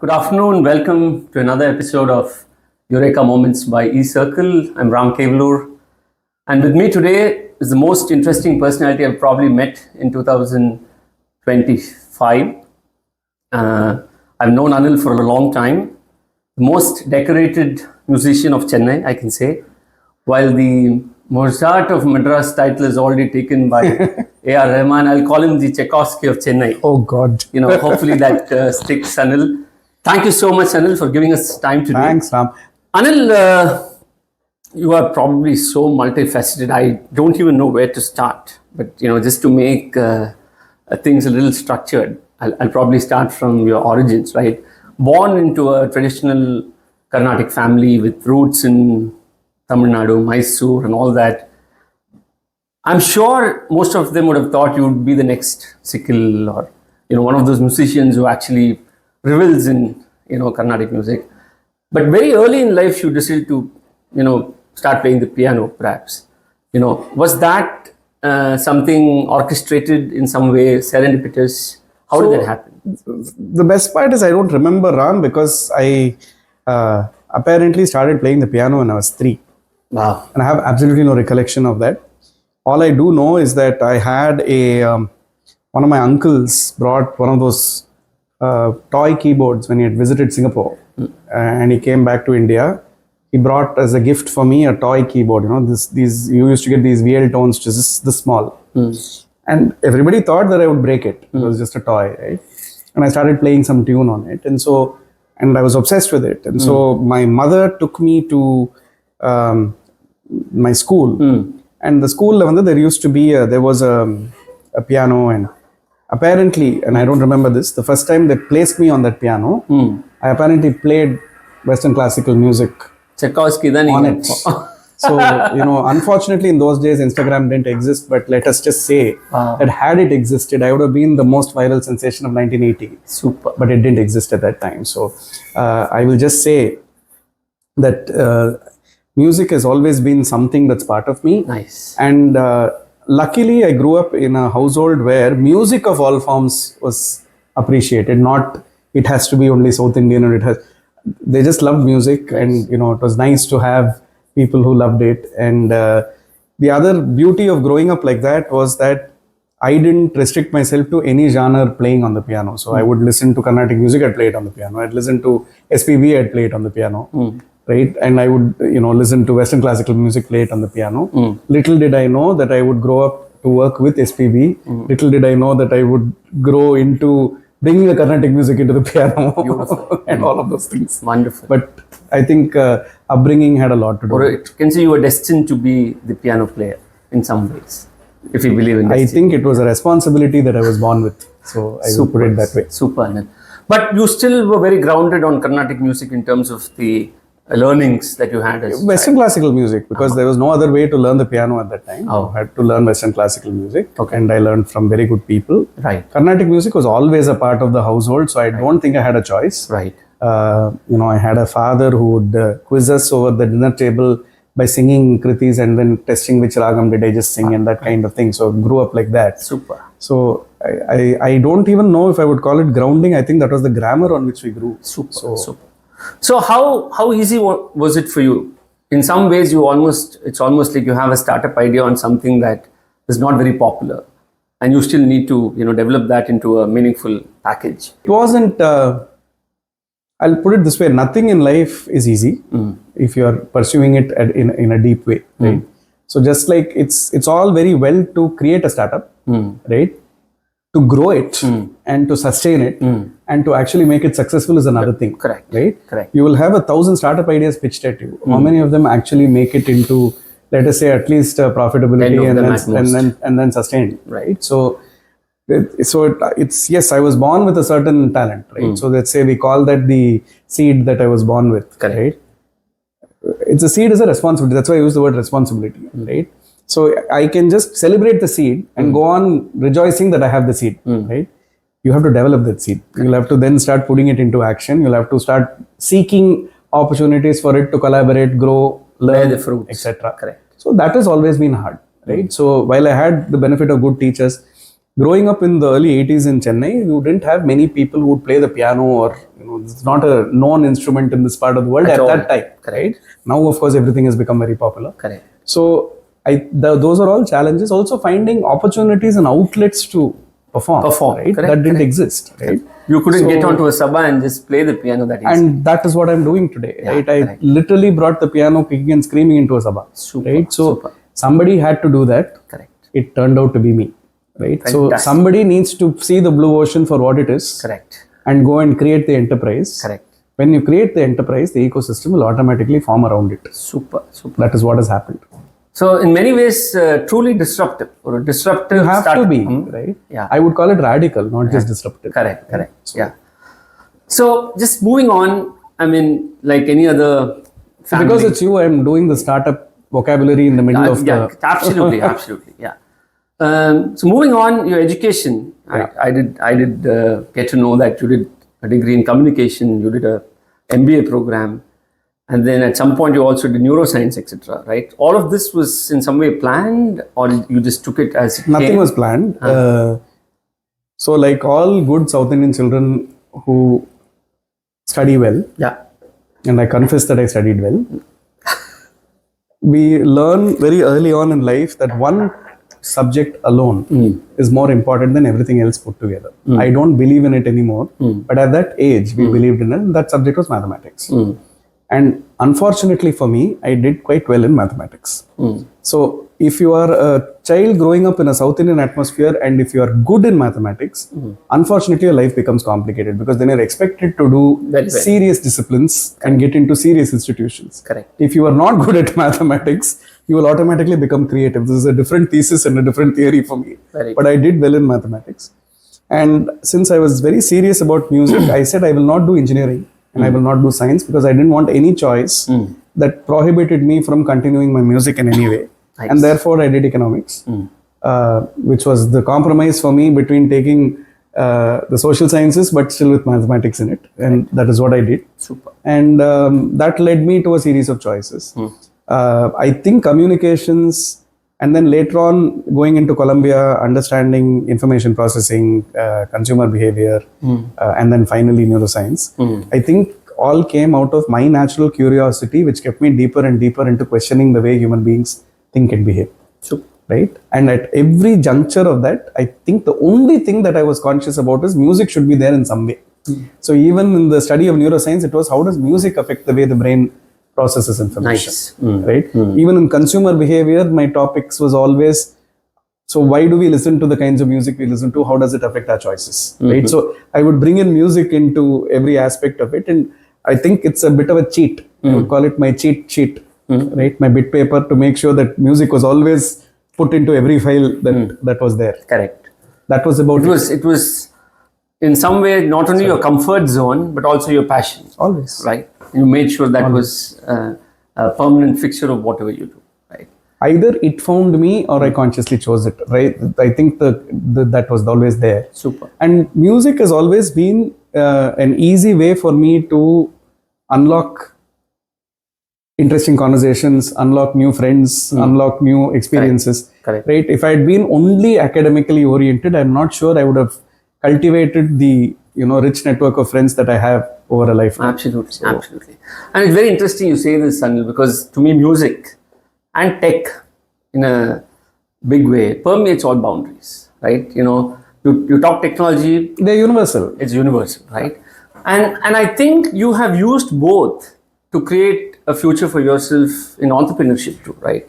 Good afternoon. Welcome to another episode of Eureka Moments by eCirkle. I'm Ram Kevalur. And with me today is the most interesting personality I've probably met in 2025. I've known Anil for a long time. The most decorated musician of Chennai, I can say. While the Mozart of Madras title is already taken by A.R. Rahman, I'll call him the Tchaikovsky of Chennai. Oh God. Hopefully that sticks, Anil. Thank you so much, Anil, for giving us time today. Thanks, Ram. Anil, you are probably so multifaceted. I don't even know where to start. But, just to make things a little structured, I'll probably start from your origins, right? Born into a traditional Carnatic family with roots in Tamil Nadu, Mysore and all that. I'm sure most of them would have thought you would be the next Sickle or, one of those musicians who actually revels in, Carnatic music. But very early in life, you decided to, start playing the piano, perhaps. Was that something orchestrated in some way, serendipitous? How did that happen? The best part is I don't remember, Ram, because I apparently started playing the piano when I was 3. Wow. And I have absolutely no recollection of that. All I do know is that I had one of my uncles brought one of those toy keyboards when he had visited Singapore. And he came back to India. He brought as a gift for me a toy keyboard. These you used to get these VL tones just this small. And everybody thought that I would break it. It was just a toy, right? And I started playing some tune on it. And I was obsessed with it. And so my mother took me to my school. And the school, there used to be, there was a piano, and apparently, and I don't remember this, the first time they placed me on that piano, I apparently played Western classical music Tchaikovsky then on it. So, unfortunately in those days, Instagram didn't exist, but let us just say that had it existed, I would have been the most viral sensation of 1980. Super. But it didn't exist at that time. So, I will just say that music has always been something that's part of me. Nice. And luckily, I grew up in a household where music of all forms was appreciated. Not it has to be only South Indian, or they just loved music. Nice. And it was nice to have people who loved it. And the other beauty of growing up like that was that I didn't restrict myself to any genre playing on the piano. So I would listen to Carnatic music, I'd play it on the piano. I'd listen to SPB, I'd play it on the piano. Right? And I would, listen to Western classical music, play it on the piano. Little did I know that I would grow up to work with SPB. Little did I know that I would grow into bringing the Carnatic music into the piano and all of those things. Wonderful. But I think upbringing had a lot to do Or with it. it can say you were destined to be the piano player in some ways, if you believe in destiny. I think it was a responsibility that I was born with. So I would put it that way. Super, Anil. But you still were very grounded on Carnatic music in terms of the learnings that you had as Western classical music, because there was no other way to learn the piano at that time. I had to learn Western classical music, and I learned from very good people. Right. Carnatic music was always a part of the household, so I don't think I had a choice. Right. I had a father who would quiz us over the dinner table by singing kritis and then testing which ragam did I just sing and that kind of thing. So I grew up like that. Super. So I don't even know if I would call it grounding. I think that was the grammar on which we grew. Super. So how easy was it for you? In some ways, it's almost like you have a startup idea on something that is not very popular, and you still need to develop that into a meaningful package. It wasn't. I'll put it this way: nothing in life is easy if you are pursuing it in a deep way, right? So just like it's all very well to create a startup, right? To grow it and to sustain it and to actually make it successful is another thing. Correct. Right? Correct. You will have 1,000 startup ideas pitched at you. How many of them actually make it into, let us say, at least profitability and then sustained, right? So it's yes, I was born with a certain talent, right? So let's say we call that the seed that I was born with, correct. Right? It's a seed is a responsibility. That's why I use the word responsibility, right? So I can just celebrate the seed and go on rejoicing that I have the seed, right? You have to develop that seed. You'll have to then start putting it into action. You'll have to start seeking opportunities for it to collaborate, grow, learn, the fruits, etc. Correct. So that has always been hard, right? So while I had the benefit of good teachers, growing up in the early 80s in Chennai, you didn't have many people who would play the piano, or it's not a known instrument in this part of the world at that time. Correct. Right? Now, of course, everything has become very popular. Correct. So those are all challenges. Also finding opportunities and outlets to perform. Right? Correct. That didn't exist. Right? You couldn't get onto a sabha and just play the piano that easy. And that is what I'm doing today. Yeah, right? I literally brought the piano kicking and screaming into a sabha. Right? So somebody had to do that. Correct. It turned out to be me. Right? So somebody needs to see the blue ocean for what it is. Correct. And go and create the enterprise. Correct. When you create the enterprise, the ecosystem will automatically form around it. Super. That is what has happened. So in many ways, truly disruptive, or a disruptive. You have to be, right? Yeah. I would call it radical, not just disruptive. Correct. So, yeah. So just moving on, I mean, like any other family. Because it's you, I'm doing the startup vocabulary in the middle of the... Absolutely. Yeah. So moving on, your education. Yeah. I did get to know that you did a degree in communication. You did a MBA program, and then at some point you also did neuroscience, etc. Right? All of this was in some way planned, or you just took it as it Nothing came? was planned. So, like all good South Indian children who study well, Yeah. and I confess that I studied well, we learn very early on in life that one subject alone is more important than everything else put together. I don't believe in it anymore, but at that age we believed in it, and that subject was mathematics. And unfortunately for me, I did quite well in mathematics. So if you are a child growing up in a South Indian atmosphere, and if you are good in mathematics, unfortunately your life becomes complicated, because then you're expected to do serious disciplines and get into serious institutions. Correct. If you are not good at mathematics, you will automatically become creative. This is a different thesis and a different theory for me. But I did well in mathematics. And since I was very serious about music, I said I will not do engineering and I will not do science, because I didn't want any choice that prohibited me from continuing my music in any way. Nice. And therefore I did economics, which was the compromise for me between taking the social sciences but still with mathematics in it. And that is what I did. Super. And that led me to a series of choices. I think communications, and then later on going into Columbia, understanding information processing, consumer behavior, and then finally neuroscience. I think all came out of my natural curiosity, which kept me deeper and deeper into questioning the way human beings think and behave. Super. Right? And at every juncture of that, I think the only thing that I was conscious about is music should be there in some way. So even in the study of neuroscience, it was how does music affect the way the brain processes information. Nice. Right? Even in consumer behavior, my topics was always, so why do we listen to the kinds of music we listen to? How does it affect our choices? Right? So I would bring in music into every aspect of it, and I think it's a bit of a cheat. I would call it my cheat sheet, right? My bit paper, to make sure that music was always put into every file that was there. Correct. That was about it was in some way not only your comfort zone but also your passion. Always. Right? You made sure that was a permanent fixture of whatever you do. Right? Either it found me or I consciously chose it. Right? I think that was always there. Super. And music has always been an easy way for me to unlock interesting conversations, unlock new friends, unlock new experiences. Correct. Right? If I had been only academically oriented, I'm not sure I would have cultivated the rich network of friends that I have over a lifetime. Absolutely. And it's very interesting you say this, Anil, because to me music and tech in a big way permeates all boundaries. Right? You talk technology, they're universal. It's universal, right? And I think you have used both to create a future for yourself in entrepreneurship too, right?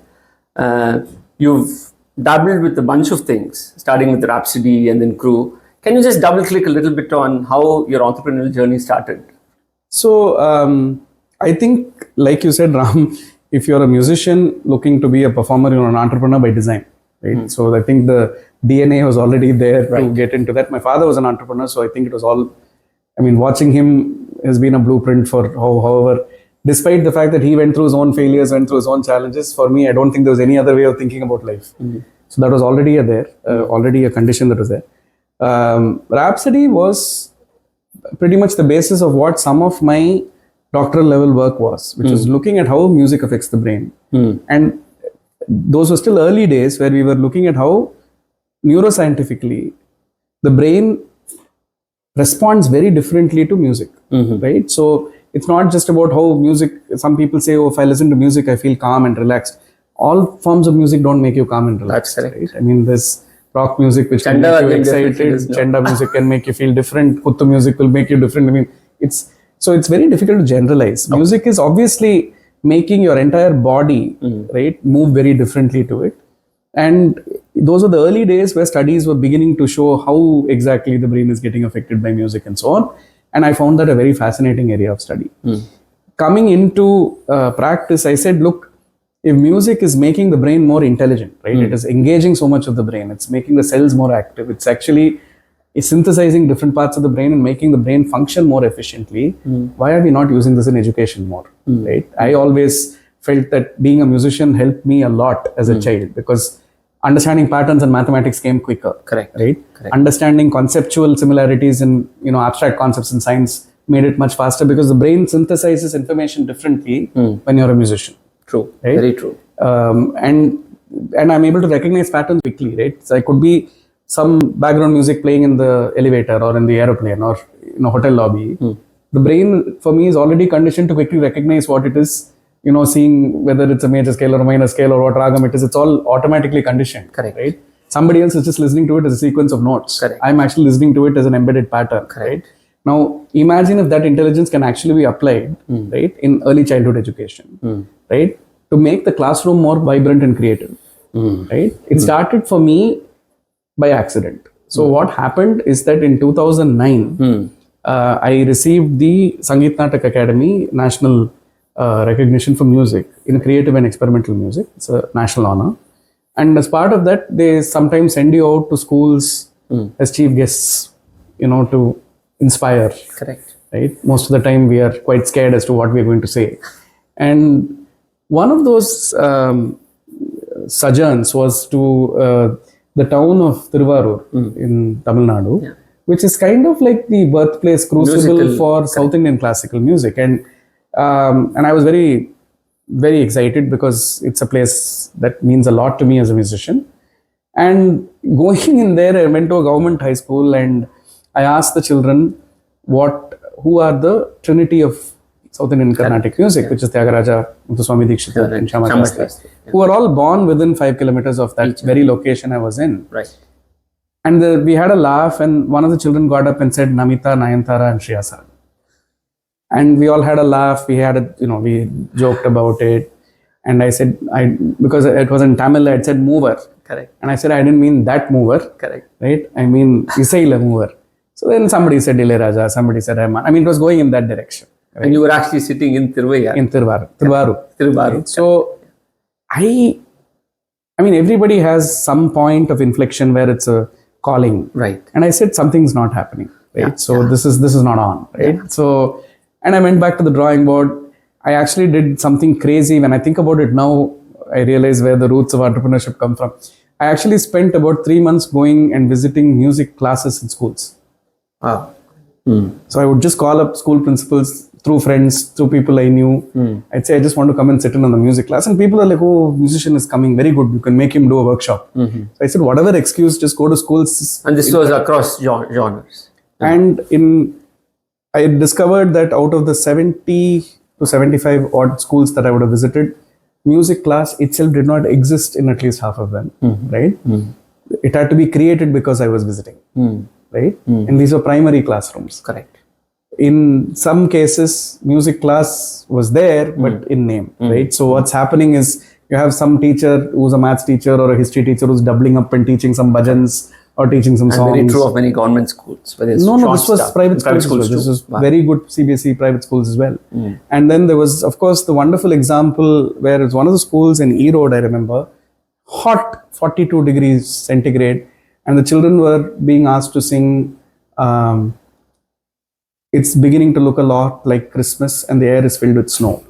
You've dabbled with a bunch of things, starting with Rhapsody and then Crew. Can you just double click a little bit on how your entrepreneurial journey started? So I think, like you said, Ram, if you're a musician looking to be a performer, you're an entrepreneur by design, right? So I think the DNA was already there to get into that. My father was an entrepreneur, so I think it was all, watching him has been a blueprint for however, despite the fact that he went through his own failures, went through his own challenges, for me, I don't think there was any other way of thinking about life. So that was already already a condition that was there. Rhapsody was pretty much the basis of what some of my doctoral level work was, which was looking at how music affects the brain. And those were still early days where we were looking at how neuroscientifically, the brain responds very differently to music, right? So it's not just about how music, some people say, oh, if I listen to music, I feel calm and relaxed. All forms of music don't make you calm and relaxed. That's correct. Right? I mean, there's rock music which can Chanda make you then definitely excited, does not. chanda music can make you feel different, kuttu music will make you different. I mean, it's very difficult to generalize. Music is obviously making your entire body, right, move very differently to it. And those were the early days where studies were beginning to show how exactly the brain is getting affected by music and so on. And I found that a very fascinating area of study. Coming into practice, I said, look, if music is making the brain more intelligent, right? It is engaging so much of the brain. It's making the cells more active. It's actually synthesizing different parts of the brain and making the brain function more efficiently. Why are we not using this in education more, right? I always felt that being a musician helped me a lot as a child, because understanding patterns in mathematics came quicker. Correct. Right? Correct. Understanding conceptual similarities in abstract concepts in science made it much faster, because the brain synthesizes information differently when you're a musician. True. Right? Very true. And I'm able to recognize patterns quickly, right? So I could be some background music playing in the elevator or in the aeroplane or in a hotel lobby. The brain for me is already conditioned to quickly recognize what it is, seeing whether it's a major scale or a minor scale or what ragam it is. It's all automatically conditioned. Correct. Right? Somebody else is just listening to it as a sequence of notes. Correct. I'm actually listening to it as an embedded pattern. Correct. Right? Now, imagine if that intelligence can actually be applied, right, in early childhood education, right, to make the classroom more vibrant and creative. Right? It started for me by accident. So what happened is that in 2009, I received the Sangeet Natak Academy National recognition for music in creative and experimental music. It's a national honor. And as part of that, they sometimes send you out to schools as chief guests, to inspire. Correct. Right? Most of the time we are quite scared as to what we're going to say. And one of those sojourns was to the town of Tiruvarur in Tamil Nadu, which is kind of like the birthplace crucible Musical. for South Indian classical music. And I was very, very excited, because it's a place that means a lot to me as a musician. And going in there, I went to a government high school and I asked the children who are the trinity of South Indian Carnatic music, which is Tyagaraja, Muthuswami Dikshita, and Shyama Shastri, who are all born within 5 kilometers of that very location I was in. Right. And we had a laugh, and one of the children got up and said Namita, Nayantara, and Shriyasa. And we all had a laugh. We had we joked about it. And I said, because it was in Tamil, I said mover. Correct. And I said, I didn't mean that mover. Correct. Right? I mean, Isaila mover. So then somebody said Ilayaraja, somebody said Rahman. I mean, it was going in that direction. Right? And you were actually sitting in Tiruvaya. In Tiruvarur. Right? So I mean, everybody has some point of inflection where it's a calling. Right. And I said, something's not happening. Right. Yeah. So this is not on. Right. Yeah. So, and I went back to the drawing board. I actually did something crazy. When I think about it now, I realize where the roots of entrepreneurship come from. I actually spent about 3 months going and visiting music classes in schools. Wow. So I would just call up school principals, through friends, through people I knew. I'd say, I just want to come and sit in on the music class. And people are like, oh, musician is coming, very good. You can make him do a workshop. So I said, whatever excuse, just go to schools. And this was across genres. And I discovered that out of the 70 to 75 odd schools that I would have visited, music class itself did not exist in at least half of them. Right? It had to be created because I was visiting. Right? And these were primary classrooms. Correct. In some cases, music class was there, but in name. Right? So what's happening is, you have some teacher who's a maths teacher or a history teacher who's doubling up and teaching some bhajans or teaching some songs. Very true of many government schools. No, this was private schools. This was very good CBSE private schools as well. And then there was, of course, the wonderful example where it's one of the schools in E Road, I remember, hot 42 degrees centigrade, and the children were being asked to sing It's beginning to look a lot like Christmas and the air is filled with snow.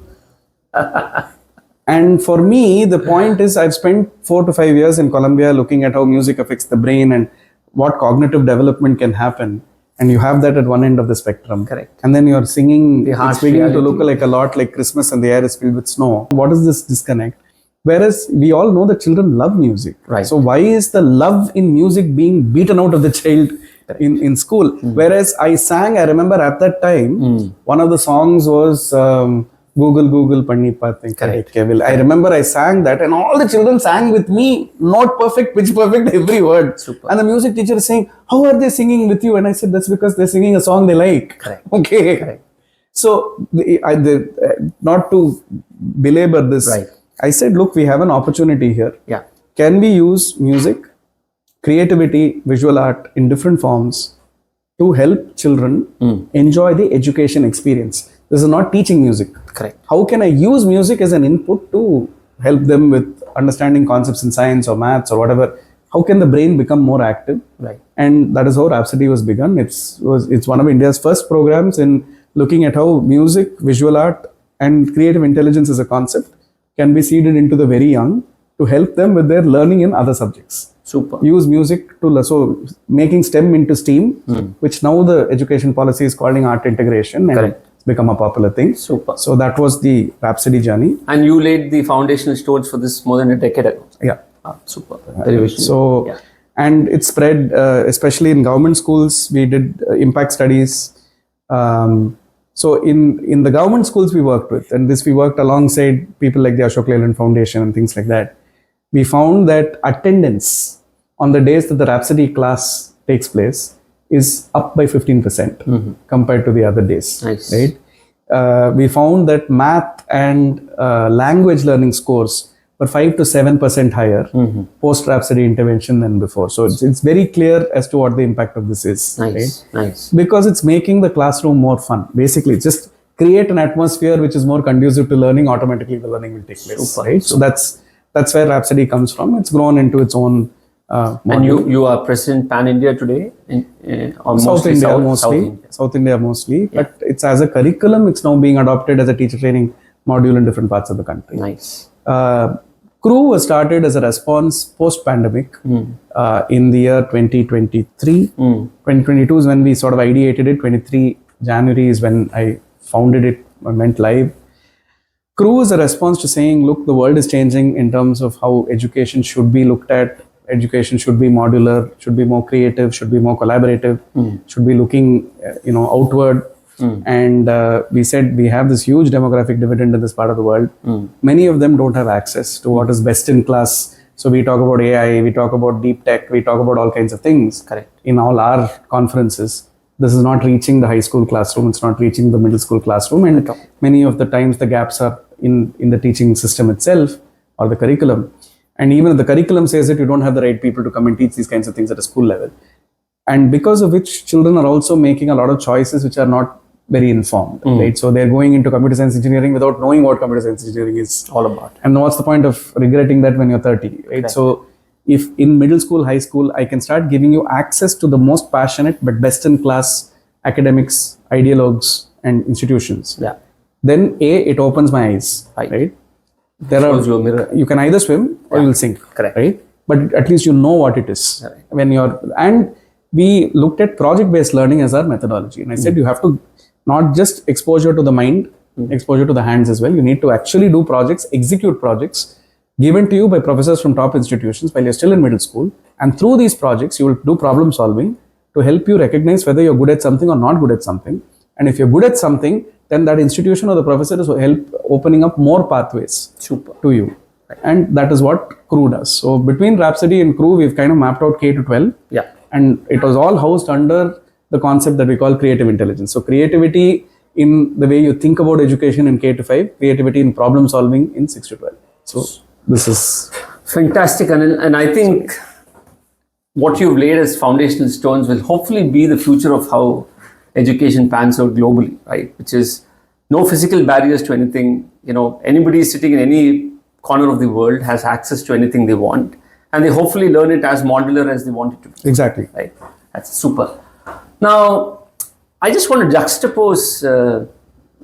And for me, the point is, I've spent 4 to 5 years in Colombia looking at how music affects the brain and what cognitive development can happen. And you have that at one end of the spectrum. Correct. And then you're singing, it's beginning to look like a lot like Christmas and the air is filled with snow. What is this disconnect? Whereas we all know that children love music. Right. So why is the love in music being beaten out of the child in school? Whereas I remember at that time, one of the songs was Google Google Panni Paathen Ram Kevalur. I remember I sang that and all the children sang with me, not perfect, pitch perfect, every word. Super. And the music teacher is saying, how are they singing with you? And I said, that's because they're singing a song they like. Correct. Okay. Correct. So, not to belabor this, Right. I said, look, we have an opportunity here. Yeah. Can we use music, creativity, visual art in different forms to help children enjoy the education experience? This is not teaching music. Correct. How can I use music as an input to help them with understanding concepts in science or maths or whatever? How can the brain become more active? Right. And that is how Rhapsody was begun. It's one of India's first programs in looking at how music, visual art, and creative intelligence as a concept can be seeded into the very young to help them with their learning in other subjects. Super. Use music to, so making STEM into STEAM, which now the education policy is calling art integration, and Correct. it's become a popular thing. Super. So that was the Rhapsody journey. And you laid the foundational stones for this more than a decade ago. Yeah. Super. Very visionary. So, yeah. And it spread, especially in government schools. We did impact studies. So in the government schools we worked with, and we worked alongside people like the Ashok Leyland Foundation and things like that. We found that attendance on the days that the Rhapsody class takes place is up by 15% compared to the other days. Nice. Right? We found that math and language learning scores were 5 to 7% higher post Rhapsody intervention than before. So it's very clear as to what the impact of this is. Nice. Right? Nice. Because it's making the classroom more fun. Basically, just create an atmosphere which is more conducive to learning. Automatically, the learning will take place. Super. Right? So that's where Rhapsody comes from. It's grown into its own. And you are present pan India today, or South mostly India mostly. South India mostly. Yeah. But it's as a curriculum. It's now being adopted as a teacher training module in different parts of the country. Nice. Crew was started as a response post-pandemic in the year 2023. 2022 is when we sort of ideated it. 23 January is when I founded it and went live. Crew is a response to saying, look, the world is changing in terms of how education should be looked at. Education should be modular, should be more creative, should be more collaborative, should be looking, outward. And we said we have this huge demographic dividend in this part of the world. Many of them don't have access to what is best in class. So we talk about AI, we talk about deep tech, we talk about all kinds of things. Correct. In all our conferences. This is not reaching the high school classroom, it's not reaching the middle school classroom, and many of the times the gaps are in the teaching system itself or the curriculum. And even if the curriculum says that you don't have the right people to come and teach these kinds of things at a school level. And because of which children are also making a lot of choices which are not very informed, right? So they're going into computer science engineering without knowing what computer science engineering is all about. And what's the point of regretting that when you're 30, right? Correct. So if in middle school, high school, I can start giving you access to the most passionate but best in class academics, ideologues and institutions, Yeah. then it opens my eyes, right? Shows you a mirror. You can either swim or you'll sink. Correct. Right? But at least you know what it is. Correct. And we looked at project-based learning as our methodology. And I said you have to not just exposure to the mind, exposure to the hands as well. You need to actually do projects, execute projects given to you by professors from top institutions while you're still in middle school. And through these projects, you will do problem solving to help you recognize whether you're good at something or not good at something. And if you're good at something, then that institution or the professor is help opening up more pathways to you. And that is what Crew does. So between Rhapsody and Crew, we've kind of mapped out K to 12. Yeah. And it was all housed under the concept that we call creative intelligence. So creativity in the way you think about education in K to 5, creativity in problem solving in 6 to 12. So this is fantastic, Anil. And I think what you've laid as foundational stones will hopefully be the future of how education pans out globally, right? Which is no physical barriers to anything. Anybody sitting in any corner of the world has access to anything they want, and they hopefully learn it as modular as they want it to be. exactly Right? That's super. Now, I just want to juxtapose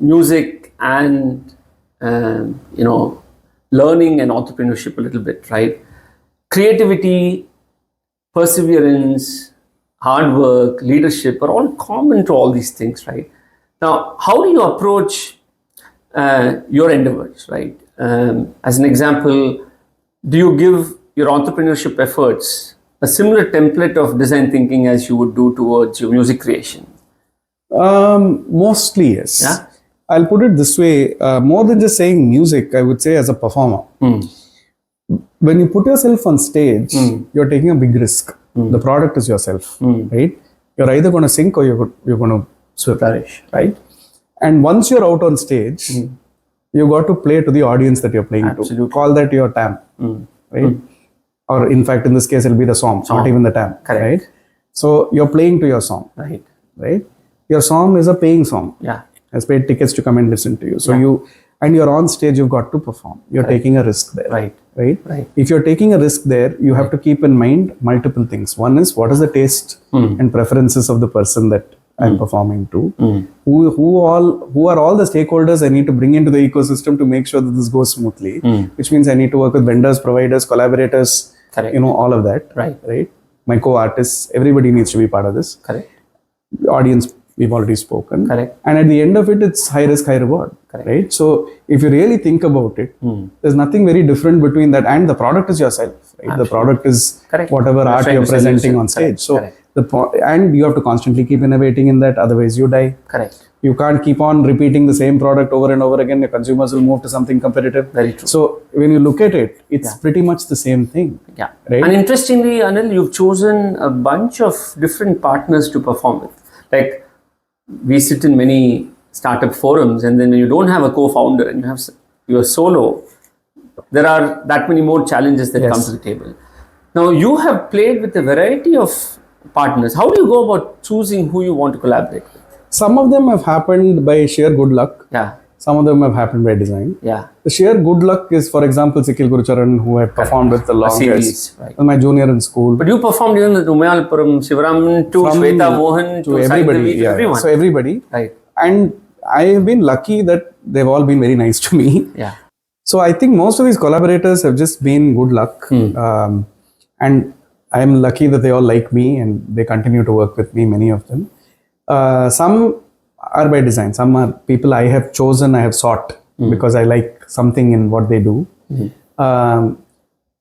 music and learning and entrepreneurship a little bit, right? Creativity, perseverance, hard work, leadership are all common to all these things, right? Now, how do you approach your endeavors, right? As an example, do you give your entrepreneurship efforts a similar template of design thinking as you would do towards your music creation? Mostly, yes. Yeah? I'll put it this way, more than just saying music, I would say as a performer. When you put yourself on stage, you're taking a big risk. The product is yourself, right? You're either going to sink or you're going to swim, right? And once you're out on stage, you got to play to the audience that you're playing to. Call that your TAM, right? Or in fact, in this case, it'll be the song. Not even the TAM, right? So you're playing to your song, right? Your song is a paying song. Has paid tickets to come and listen to you. So you're on stage, you've got to perform. You're taking a risk there, right? If you're taking a risk there, you have to keep in mind multiple things. One is, what is the taste and preferences of the person that I'm performing to? Who are all the stakeholders I need to bring into the ecosystem to make sure that this goes smoothly? Which means I need to work with vendors, providers, collaborators, all of that, right? My co-artists, everybody needs to be part of this. The audience, we've already spoken. And at the end of it, it's high risk, high reward, right? So if you really think about it, there's nothing very different between that, and the product is yourself, right? The product is whatever art you're presenting on stage. So and you have to constantly keep innovating in that, otherwise you die. You can't keep on repeating the same product over and over again. Your consumers will move to something competitive. Very true. So when you look at it, it's pretty much the same thing. Right? And interestingly, Anil, you've chosen a bunch of different partners to perform with. Like, we sit in many startup forums, and then when you don't have a co-founder and you're solo, there are that many more challenges that come to the table. Now, you have played with a variety of partners. How do you go about choosing who you want to collaborate with? Some of them have happened by sheer good luck. Some of them have happened by design. The sheer good luck is, for example, Sikil Gurucharan, who I performed with the longest. My junior in school. But you performed even with Umayalpuram, Shivaraman, to Shweta Mohan, to everybody. Everyone. So everybody. And I have been lucky that they've all been very nice to me. So I think most of these collaborators have just been good luck. And I'm lucky that they all like me and they continue to work with me, many of them. Some are by design. Some are people I have chosen, I have sought because I like something in what they do. And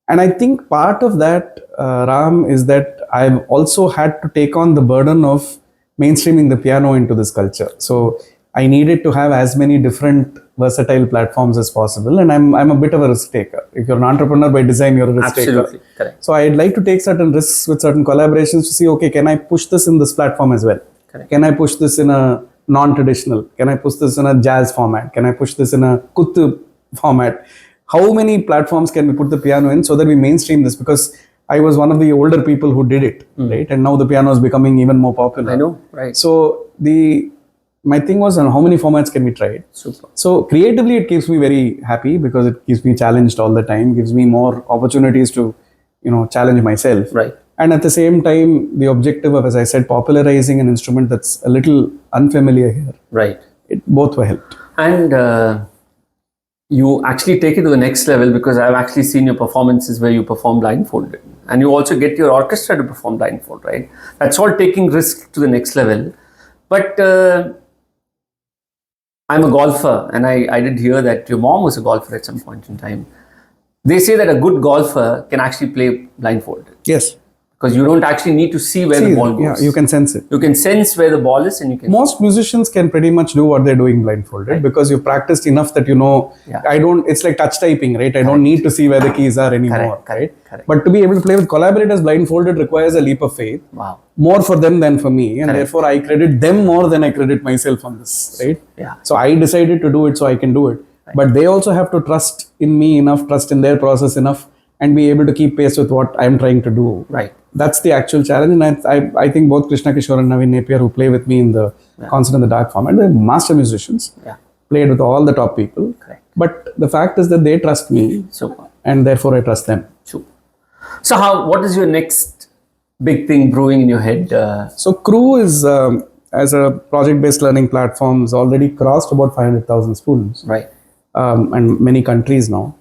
I think part of that, Ram, is that I've also had to take on the burden of mainstreaming the piano into this culture. So I needed to have as many different versatile platforms as possible, and I'm a bit of a risk taker. If you're an entrepreneur by design, you're a risk taker. So I'd like to take certain risks with certain collaborations to see, okay, can I push this in this platform as well? Can I push this in a non-traditional? Can I push this in a jazz format? Can I push this in a kuttu format? How many platforms can we put the piano in so that we mainstream this? Because I was one of the older people who did it, right? And now the piano is becoming even more popular. I know, right? So my thing was, on how many formats can we try it? So creatively, it keeps me very happy because it keeps me challenged all the time, gives me more opportunities to, challenge myself. And at the same time, the objective of, as I said, popularizing an instrument that's a little unfamiliar here. Both were helped. And you actually take it to the next level, because I've actually seen your performances where you perform blindfolded. And you also get your orchestra to perform blindfold, right? That's all taking risk to the next level. But I'm a golfer, and I did hear that your mom was a golfer at some point in time. They say that a good golfer can actually play blindfolded. Yes. Because you don't actually need to see where the ball goes. Yeah, you can sense it. You can sense where the ball is, and you can... Most musicians can pretty much do what they're doing blindfolded, because you've practiced enough that it's like touch typing, right? I don't need to see where the keys are anymore, right? But to be able to play with collaborators blindfolded requires a leap of faith. More for them than for me, and therefore I credit them more than I credit myself on this, right? So I decided to do it so I can do it. But they also have to trust in me enough, trust in their process enough, and be able to keep pace with what I'm trying to do. That's the actual challenge. And I think both Krishna Kishore and Naveen Napier, who play with me in the Concert in the Dark format, they're master musicians. Played with all the top people. But the fact is that they trust me. And therefore I trust them. So what is your next big thing brewing in your head? So Crew is, as a project-based learning platform, has already crossed about 500,000 students. And many countries now.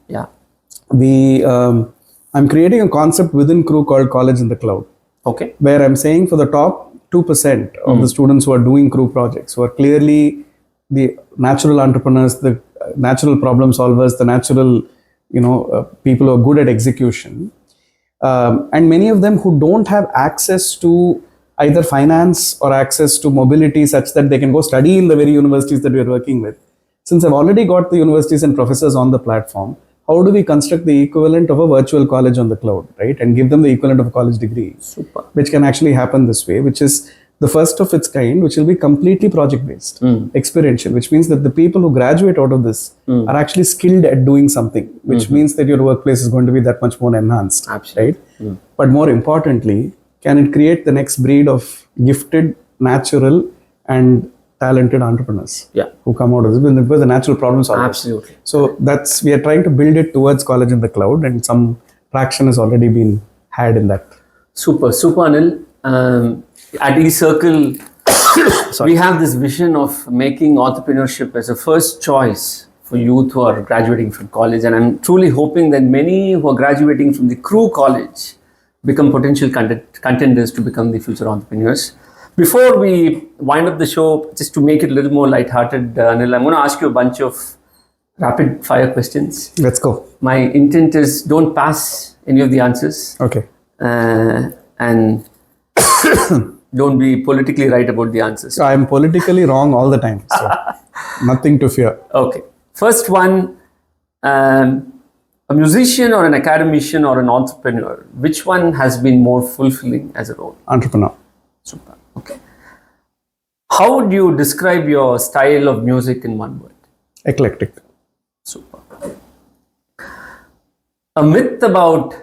I'm creating a concept within Crew called College in the Cloud. Where I'm saying for the top 2% of the students who are doing Crew projects, who are clearly the natural entrepreneurs, the natural problem solvers, the natural people who are good at execution, and many of them who don't have access to either finance or access to mobility such that they can go study in the very universities that we are working with. Since I've already got the universities and professors on the platform, how do we construct the equivalent of a virtual college on the cloud, right? And give them the equivalent of a college degree, Super. which can actually happen this way, which is the first of its kind, which will be completely project-based, experiential, which means that the people who graduate out of this are actually skilled at doing something, which means that your workplace is going to be that much more enhanced, Absolutely. right? But more importantly, can it create the next breed of gifted, natural, and talented entrepreneurs who come out of this? Because the natural problem solvers. Absolutely. So we are trying to build it towards college in the cloud, and some traction has already been had in that. Super, Anil. At eCirkle, we have this vision of making entrepreneurship as a first choice for youth who are graduating from college. And I'm truly hoping that many who are graduating from the Crew College become potential contenders to become the future entrepreneurs. Before we wind up the show, just to make it a little more lighthearted, Anil, I'm going to ask you a bunch of rapid fire questions. Let's go. My intent is don't pass any of the answers. Okay. And don't be politically right about the answers. So I'm politically wrong all the time. So nothing to fear. Okay. First one, a musician or an academician or an entrepreneur, which one has been more fulfilling as a role? Entrepreneur. Super. Okay. How would you describe your style of music in one word? Eclectic. Super. A myth about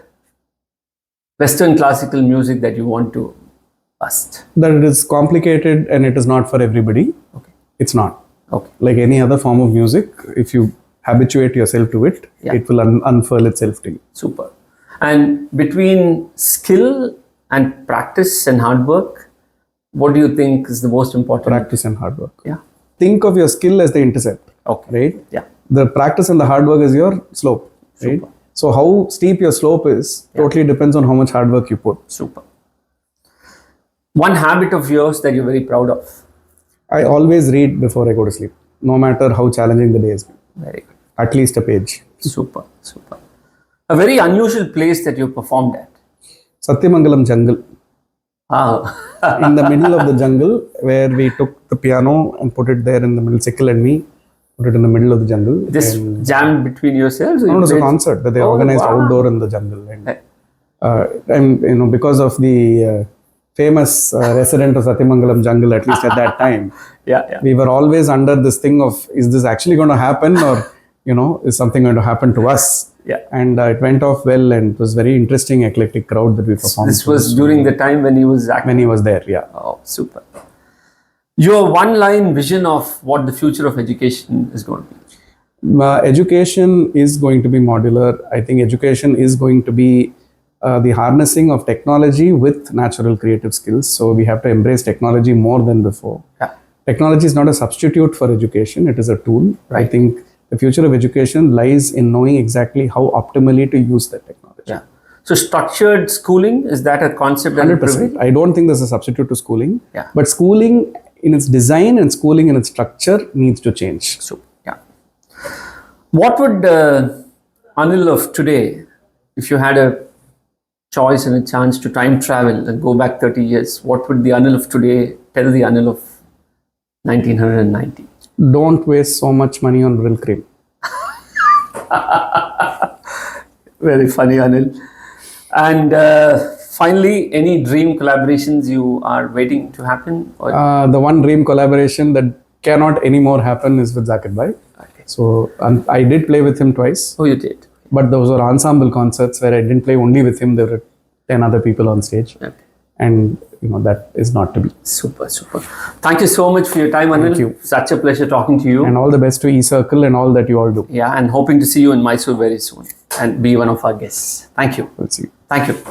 Western classical music that you want to bust? That it is complicated and it is not for everybody. Okay. It's not. Okay. Like any other form of music, if you habituate yourself to it, it will unfurl itself to you. Super. And between skill and practice and hard work, what do you think is the most important? Practice and hard work. Yeah. Think of your skill as the intercept. Okay. Right? Yeah. The practice and the hard work is your slope. Right? Super. So how steep your slope is totally depends on how much hard work you put. Super. One habit of yours that you're very proud of? I always read before I go to sleep, no matter how challenging the day is. Very good. At least a page. Super. A very unusual place that you performed at? Satyamangalam jungle. In the middle of the jungle, where we took the piano and put it there in the middle, Sickle and me, put it in the middle of the jungle. This jammed between yourselves? No, it was a concert that they organized outdoor in the jungle. And because of the famous resident of Satyamangalam jungle, at least at that time, we were always under this thing of, is this actually going to happen, or is something going to happen to us? And it went off well, and it was very interesting, eclectic crowd that we performed. This was during the time when he was acting? When he was there, Oh, super. Your one-line vision of what the future of education is going to be? Education is going to be modular. I think education is going to be the harnessing of technology with natural creative skills. So we have to embrace technology more than before. Technology is not a substitute for education. It is a tool. I think the future of education lies in knowing exactly how optimally to use that technology. So structured schooling, is that a concept? 100%. I don't think there's a substitute to schooling. But schooling in its design and schooling in its structure needs to change. What would Anil of today, if you had a choice and a chance to time travel and go back 30 years, what would the Anil of today tell the Anil of 1990? Don't waste so much money on Brill cream. Very funny, Anil. And finally, any dream collaborations you are waiting to happen? The one dream collaboration that cannot anymore happen is with Zakir Bhai. So I did play with him twice. Oh, you did? But those were ensemble concerts where I didn't play only with him. There were 10 other people on stage. And that is not to be. Super. Thank you so much for your time, Anil. Thank you. Such a pleasure talking to you. And all the best to eCirkle and all that you all do. And hoping to see you in Mysore very soon and be one of our guests. Thank you. We'll see you. Thank you.